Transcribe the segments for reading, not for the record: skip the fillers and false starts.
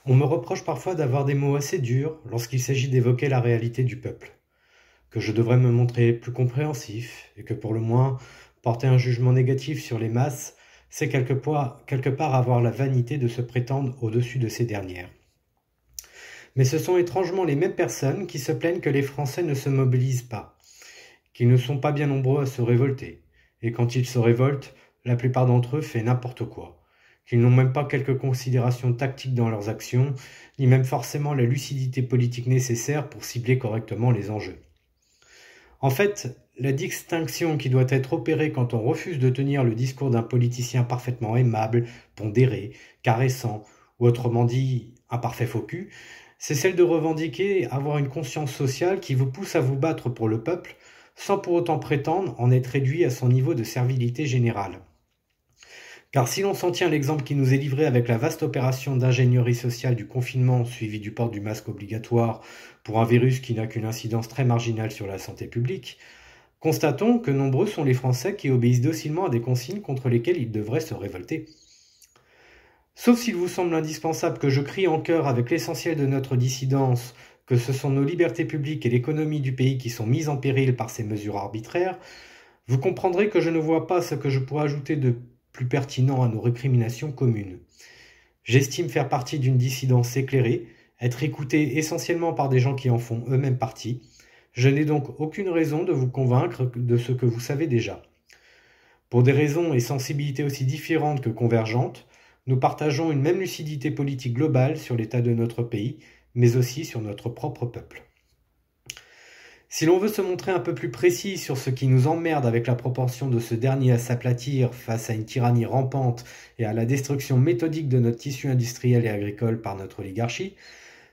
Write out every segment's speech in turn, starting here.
On me reproche parfois d'avoir des mots assez durs lorsqu'il s'agit d'évoquer la réalité du peuple, que je devrais me montrer plus compréhensif et que pour le moins porter un jugement négatif sur les masses, c'est quelque part avoir la vanité de se prétendre au-dessus de ces dernières. Mais ce sont étrangement les mêmes personnes qui se plaignent que les Français ne se mobilisent pas, qu'ils ne sont pas bien nombreux à se révolter, et quand ils se révoltent, la plupart d'entre eux font n'importe quoi, qu'ils n'ont même pas quelques considérations tactiques dans leurs actions, ni même forcément la lucidité politique nécessaire pour cibler correctement les enjeux. En fait, la distinction qui doit être opérée quand on refuse de tenir le discours d'un politicien parfaitement aimable, pondéré, caressant, ou autrement dit, un parfait faux cul, c'est celle de revendiquer avoir une conscience sociale qui vous pousse à vous battre pour le peuple, sans pour autant prétendre en être réduit à son niveau de servilité générale. Car si l'on s'en tient à l'exemple qui nous est livré avec la vaste opération d'ingénierie sociale du confinement suivi du port du masque obligatoire pour un virus qui n'a qu'une incidence très marginale sur la santé publique, constatons que nombreux sont les Français qui obéissent docilement à des consignes contre lesquelles ils devraient se révolter. Sauf s'il vous semble indispensable que je crie en chœur avec l'essentiel de notre dissidence que ce sont nos libertés publiques et l'économie du pays qui sont mises en péril par ces mesures arbitraires, vous comprendrez que je ne vois pas ce que je pourrais ajouter de plus pertinent à nos récriminations communes. J'estime faire partie d'une dissidence éclairée, être écouté essentiellement par des gens qui en font eux-mêmes partie. Je n'ai donc aucune raison de vous convaincre de ce que vous savez déjà. Pour des raisons et sensibilités aussi différentes que convergentes, nous partageons une même lucidité politique globale sur l'état de notre pays, mais aussi sur notre propre peuple. Si l'on veut se montrer un peu plus précis sur ce qui nous emmerde avec la propension de ce dernier à s'aplatir face à une tyrannie rampante et à la destruction méthodique de notre tissu industriel et agricole par notre oligarchie,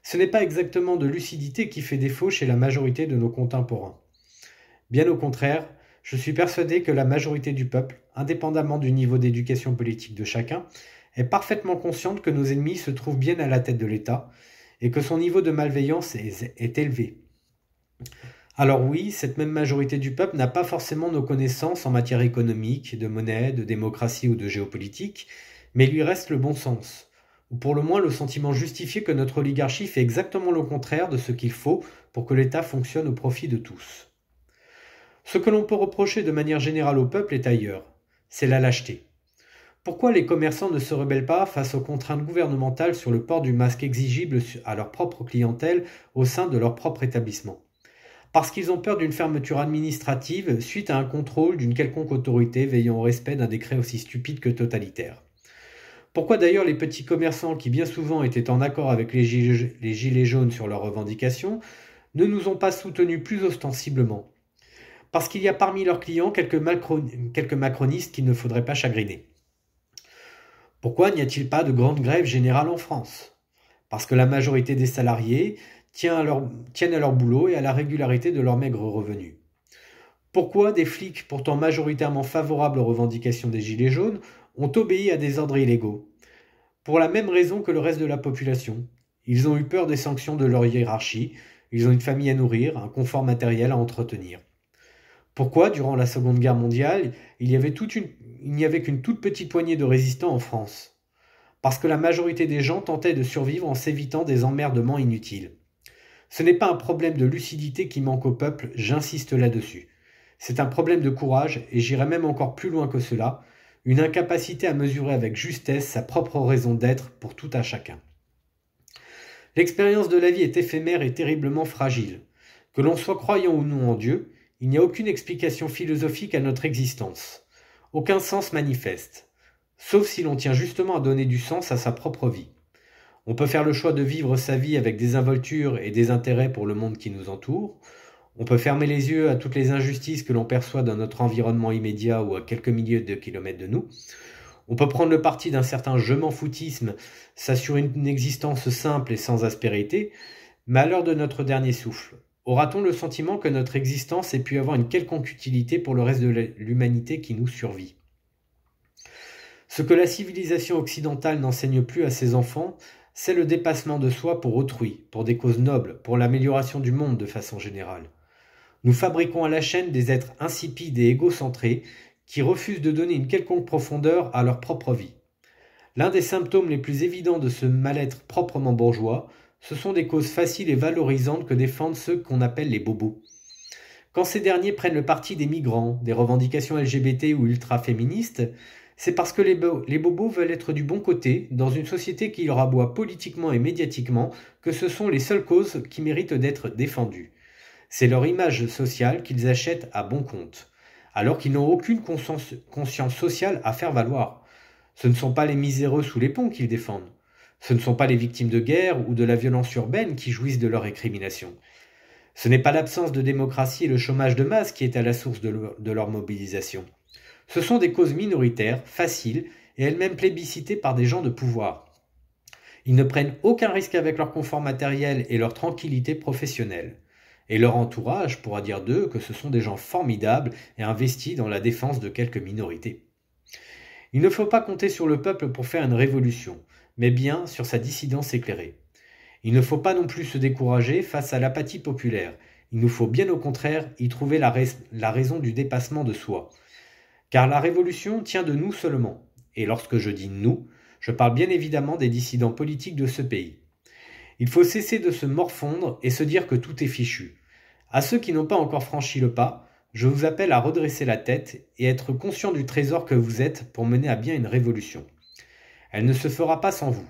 ce n'est pas exactement de lucidité qui fait défaut chez la majorité de nos contemporains. Bien au contraire, je suis persuadé que la majorité du peuple, indépendamment du niveau d'éducation politique de chacun, est parfaitement consciente que nos ennemis se trouvent bien à la tête de l'État et que son niveau de malveillance est élevé. Alors oui, cette même majorité du peuple n'a pas forcément nos connaissances en matière économique, de monnaie, de démocratie ou de géopolitique, mais il lui reste le bon sens, ou pour le moins le sentiment justifié que notre oligarchie fait exactement le contraire de ce qu'il faut pour que l'État fonctionne au profit de tous. Ce que l'on peut reprocher de manière générale au peuple est ailleurs, c'est la lâcheté. Pourquoi les commerçants ne se rebellent pas face aux contraintes gouvernementales sur le port du masque exigible à leur propre clientèle au sein de leur propre établissement ? Parce qu'ils ont peur d'une fermeture administrative suite à un contrôle d'une quelconque autorité veillant au respect d'un décret aussi stupide que totalitaire. Pourquoi d'ailleurs les petits commerçants qui bien souvent étaient en accord avec les gilets jaunes sur leurs revendications ne nous ont pas soutenus plus ostensiblement? Parce qu'il y a parmi leurs clients quelques macronistes qu'il ne faudrait pas chagriner. Pourquoi n'y a-t-il pas de grande grève générale en France? Parce que la majorité des salariés tiennent à leur boulot et à la régularité de leurs maigres revenus. Pourquoi des flics pourtant majoritairement favorables aux revendications des Gilets jaunes ont obéi à des ordres illégaux? Pour la même raison que le reste de la population. Ils ont eu peur des sanctions de leur hiérarchie, ils ont une famille à nourrir, un confort matériel à entretenir. Pourquoi, durant la Seconde Guerre mondiale, il n'y avait qu'une toute petite poignée de résistants en France? Parce que la majorité des gens tentaient de survivre en s'évitant des emmerdements inutiles. Ce n'est pas un problème de lucidité qui manque au peuple, j'insiste là-dessus. C'est un problème de courage, et j'irai même encore plus loin que cela, une incapacité à mesurer avec justesse sa propre raison d'être pour tout un chacun. L'expérience de la vie est éphémère et terriblement fragile. Que l'on soit croyant ou non en Dieu, il n'y a aucune explication philosophique à notre existence, aucun sens manifeste, sauf si l'on tient justement à donner du sens à sa propre vie. On peut faire le choix de vivre sa vie avec désinvolture et désintérêt pour le monde qui nous entoure. On peut fermer les yeux à toutes les injustices que l'on perçoit dans notre environnement immédiat ou à quelques milliers de kilomètres de nous. On peut prendre le parti d'un certain je m'en foutisme, s'assurer une existence simple et sans aspérité, mais à l'heure de notre dernier souffle, aura-t-on le sentiment que notre existence ait pu avoir une quelconque utilité pour le reste de l'humanité qui nous survit? Ce que la civilisation occidentale n'enseigne plus à ses enfants, c'est le dépassement de soi pour autrui, pour des causes nobles, pour l'amélioration du monde de façon générale. Nous fabriquons à la chaîne des êtres insipides et égocentrés qui refusent de donner une quelconque profondeur à leur propre vie. L'un des symptômes les plus évidents de ce mal-être proprement bourgeois, ce sont des causes faciles et valorisantes que défendent ceux qu'on appelle les bobos. Quand ces derniers prennent le parti des migrants, des revendications LGBT ou ultra-féministes, c'est parce que les bobos veulent être du bon côté dans une société qui leur aboie politiquement et médiatiquement que ce sont les seules causes qui méritent d'être défendues. C'est leur image sociale qu'ils achètent à bon compte, alors qu'ils n'ont aucune conscience sociale à faire valoir. Ce ne sont pas les miséreux sous les ponts qu'ils défendent. Ce ne sont pas les victimes de guerre ou de la violence urbaine qui jouissent de leur récrimination. Ce n'est pas l'absence de démocratie et le chômage de masse qui est à la source de leur mobilisation. Ce sont des causes minoritaires, faciles et elles-mêmes plébiscitées par des gens de pouvoir. Ils ne prennent aucun risque avec leur confort matériel et leur tranquillité professionnelle. Et leur entourage pourra dire d'eux que ce sont des gens formidables et investis dans la défense de quelques minorités. Il ne faut pas compter sur le peuple pour faire une révolution, mais bien sur sa dissidence éclairée. Il ne faut pas non plus se décourager face à l'apathie populaire. Il nous faut bien au contraire y trouver la raison du dépassement de soi. Car la révolution tient de nous seulement. Et lorsque je dis nous, je parle bien évidemment des dissidents politiques de ce pays. Il faut cesser de se morfondre et se dire que tout est fichu. À ceux qui n'ont pas encore franchi le pas, je vous appelle à redresser la tête et être conscient du trésor que vous êtes pour mener à bien une révolution. Elle ne se fera pas sans vous.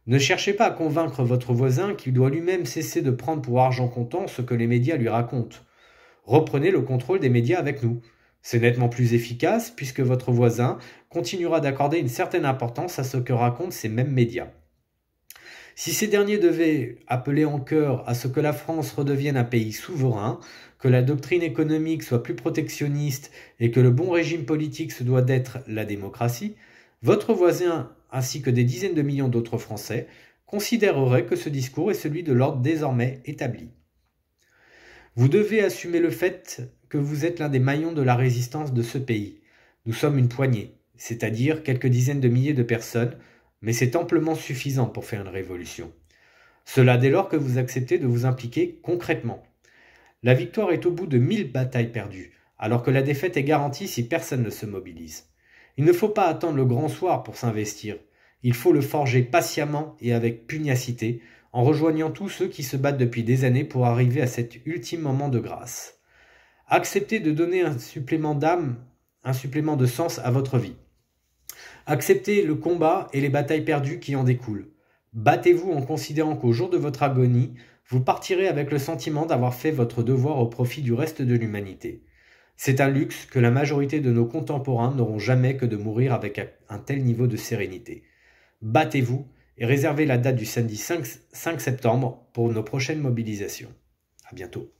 Ne cherchez pas à convaincre votre voisin qu'il doit lui-même cesser de prendre pour argent comptant ce que les médias lui racontent. Reprenez le contrôle des médias avec nous. C'est nettement plus efficace puisque votre voisin continuera d'accorder une certaine importance à ce que racontent ces mêmes médias. Si ces derniers devaient appeler en chœur à ce que la France redevienne un pays souverain, que la doctrine économique soit plus protectionniste et que le bon régime politique se doit d'être la démocratie, votre voisin, ainsi que des dizaines de millions d'autres Français, considéreraient que ce discours est celui de l'ordre désormais établi. Vous devez assumer le fait que vous êtes l'un des maillons de la résistance de ce pays. Nous sommes une poignée, c'est-à-dire quelques dizaines de milliers de personnes, mais c'est amplement suffisant pour faire une révolution. Cela dès lors que vous acceptez de vous impliquer concrètement. La victoire est au bout de 1000 batailles perdues, alors que la défaite est garantie si personne ne se mobilise. Il ne faut pas attendre le grand soir pour s'investir. Il faut le forger patiemment et avec pugnacité, en rejoignant tous ceux qui se battent depuis des années pour arriver à cet ultime moment de grâce. Acceptez de donner un supplément d'âme, un supplément de sens à votre vie. Acceptez le combat et les batailles perdues qui en découlent. Battez-vous en considérant qu'au jour de votre agonie, vous partirez avec le sentiment d'avoir fait votre devoir au profit du reste de l'humanité. C'est un luxe que la majorité de nos contemporains n'auront jamais que de mourir avec un tel niveau de sérénité. Battez-vous et réservez la date du samedi 5 septembre pour nos prochaines mobilisations. À bientôt.